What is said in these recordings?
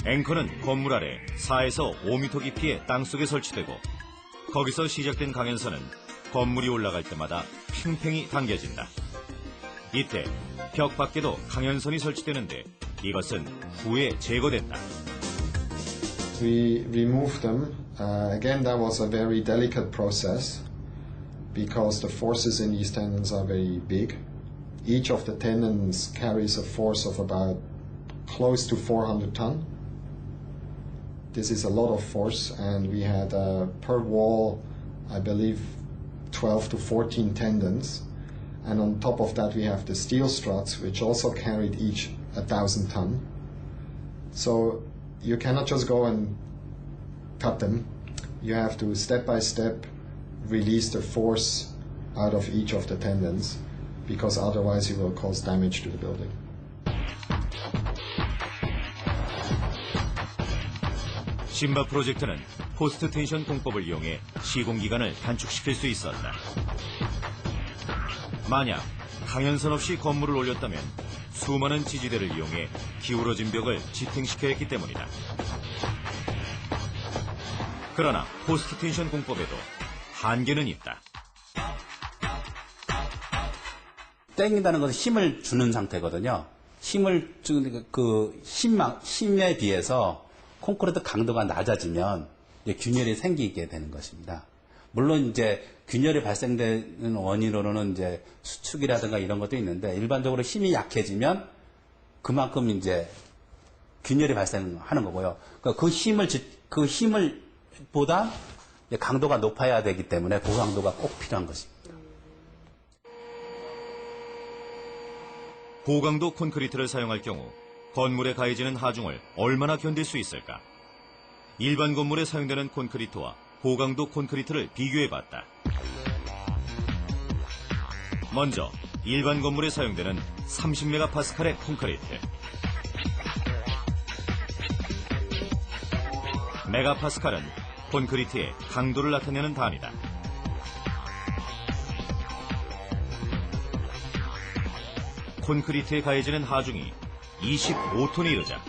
앵커는 건물 아래 4에서 5m 깊이의 땅속에 설치되고 거기서 시작된 강연선은 건물이 올라갈 때마다 팽팽히 당겨진다. 이때 벽 밖에도 강연선이 설치되는데 이것은 후에 제거된다. We removed them. Again, that was a very delicate process because the forces in these tendons are very big. Each of the tendons carries a force of about close to 400 tons. This is a lot of force, and we had per wall, I believe, 12 to 14 tendons. And on top of that, we have the steel struts, which also carried each 1,000 tons. So you cannot just go and cut them. You have to, step by step, release the force out of each of the tendons, because otherwise you will cause damage to the building. 심바 프로젝트는 포스트 텐션 공법을 이용해 시공 기간을 단축시킬 수 있었다. 만약 강연선 없이 건물을 올렸다면 수많은 지지대를 이용해 기울어진 벽을 지탱시켜야 했기 때문이다. 그러나 포스트 텐션 공법에도 한계는 있다. 땡긴다는 것은 힘을 주는 상태거든요. 힘을 주는 힘에 비해서 콘크리트 강도가 낮아지면 이제 균열이 생기게 되는 것입니다. 물론 이제 균열이 발생되는 원인으로는 이제 수축이라든가 이런 것도 있는데 일반적으로 힘이 약해지면 그만큼 이제 균열이 발생하는 거고요. 그러니까 그 힘을 보다 강도가 높아야 되기 때문에 고강도가 꼭 필요한 것입니다. 고강도 콘크리트를 사용할 경우 건물에 가해지는 하중을 얼마나 견딜 수 있을까? 일반 건물에 사용되는 콘크리트와 고강도 콘크리트를 비교해봤다. 먼저 일반 건물에 사용되는 30메가파스칼의 콘크리트. 메가파스칼은 콘크리트의 강도를 나타내는 단위다. 콘크리트에 가해지는 하중이 25톤에 이르자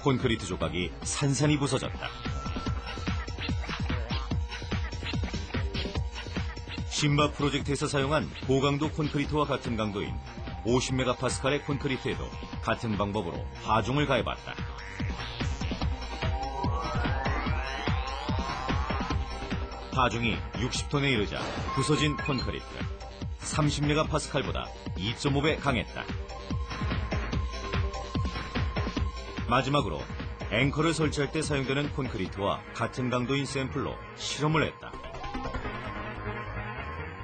콘크리트 조각이 산산이 부서졌다. 심바 프로젝트에서 사용한 고강도 콘크리트와 같은 강도인 50메가파스칼의 콘크리트에도 같은 방법으로 하중을 가해봤다. 하중이 60톤에 이르자 부서진 콘크리트 30메가파스칼보다 2.5배 강했다. 마지막으로 앵커를 설치할 때 사용되는 콘크리트와 같은 강도인 샘플로 실험을 했다.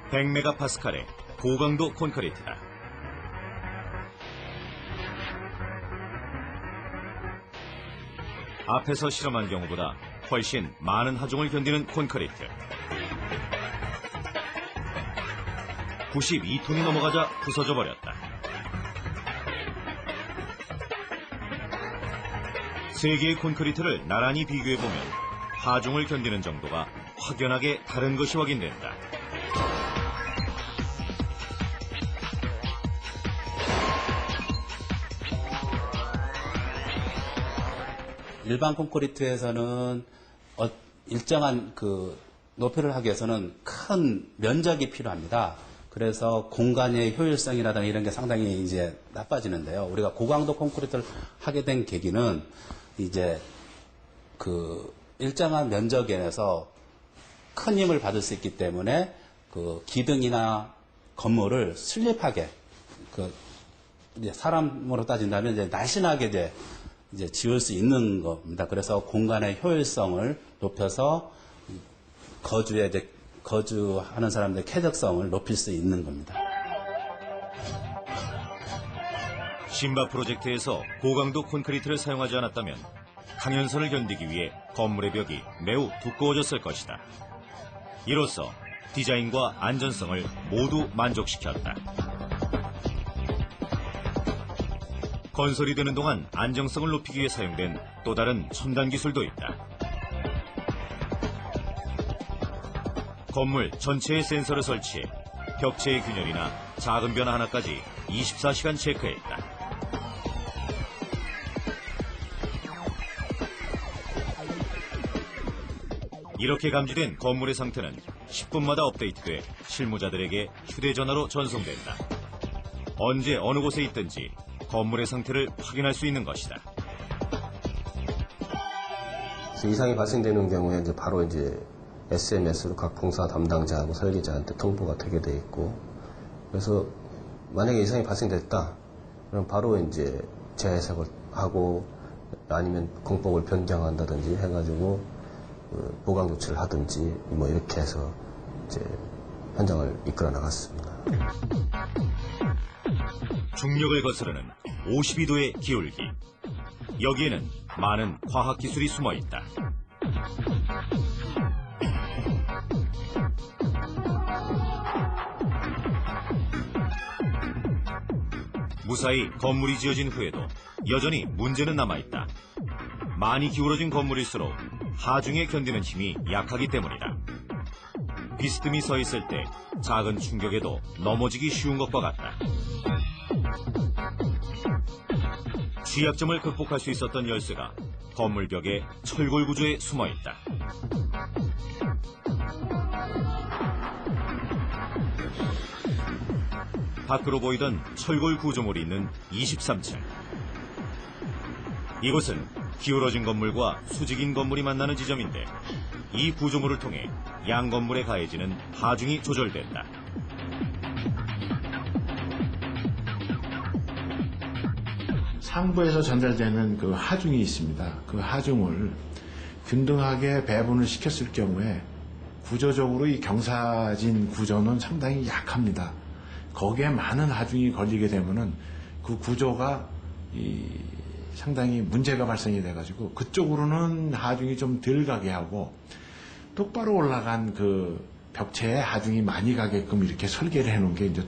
100메가파스칼의 고강도 콘크리트다. 앞에서 실험한 경우보다 훨씬 많은 하중을 견디는 콘크리트. 92톤이 넘어가자 부서져 버렸다. 세 개의 콘크리트를 나란히 비교해보면 하중을 견디는 정도가 확연하게 다른 것이 확인된다. 일반 콘크리트에서는 일정한 높이를 하기 위해서는 큰 면적이 필요합니다. 그래서 공간의 효율성이라든가 이런 게 상당히 이제 나빠지는데요. 우리가 고강도 콘크리트를 하게 된 계기는 이제 일정한 면적에서 큰 힘을 받을 수 있기 때문에 기둥이나 건물을 슬립하게 이제 사람으로 따진다면 이제 날씬하게 이제 지을 수 있는 겁니다. 그래서 공간의 효율성을 높여서 거주하는 사람들의 쾌적성을 높일 수 있는 겁니다. 심바 프로젝트에서 고강도 콘크리트를 사용하지 않았다면 강연선을 견디기 위해 건물의 벽이 매우 두꺼워졌을 것이다. 이로써 디자인과 안전성을 모두 만족시켰다. 건설이 되는 동안 안정성을 높이기 위해 사용된 또 다른 첨단 기술도 있다. 건물 전체에 센서를 설치해 벽체의 균열이나 작은 변화 하나까지 24시간 체크했다. 이렇게 감지된 건물의 상태는 10분마다 업데이트돼 실무자들에게 휴대전화로 전송된다. 언제 어느 곳에 있든지 건물의 상태를 확인할 수 있는 것이다. 그래서 이상이 발생되는 경우에 이제 바로 이제 SMS로 각 봉사 담당자하고 설계자한테 통보가 되게 돼 있고, 그래서 만약에 이상이 발생됐다, 그럼 바로 이제 재해석을 하고 아니면 공법을 변경한다든지 해가지고 보강 조치를 하든지 뭐 이렇게 해서 이제 현장을 이끌어 나갔습니다. 중력을 거스르는 52도의 기울기. 여기에는 많은 과학기술이 숨어 있다. 무사히 건물이 지어진 후에도 여전히 문제는 남아있다. 많이 기울어진 건물일수록 하중에 견디는 힘이 약하기 때문이다. 비스듬히 서 있을 때 작은 충격에도 넘어지기 쉬운 것과 같다. 취약점을 극복할 수 있었던 열쇠가 건물 벽의 철골 구조에 숨어 있다. 밖으로 보이던 철골 구조물이 있는 23층. 이곳은 기울어진 건물과 수직인 건물이 만나는 지점인데 이 구조물을 통해 양 건물에 가해지는 하중이 조절된다. 상부에서 전달되는 그 하중이 있습니다. 그 하중을 균등하게 배분을 시켰을 경우에 구조적으로 이 경사진 구조는 상당히 약합니다. 거기에 많은 하중이 걸리게 되면은 그 구조가 상당히 문제가 발생이 돼가지고 그쪽으로는 하중이 좀 덜 가게 하고 똑바로 올라간 그 벽체에 하중이 많이 가게끔 이렇게 설계를 해놓은 게 이제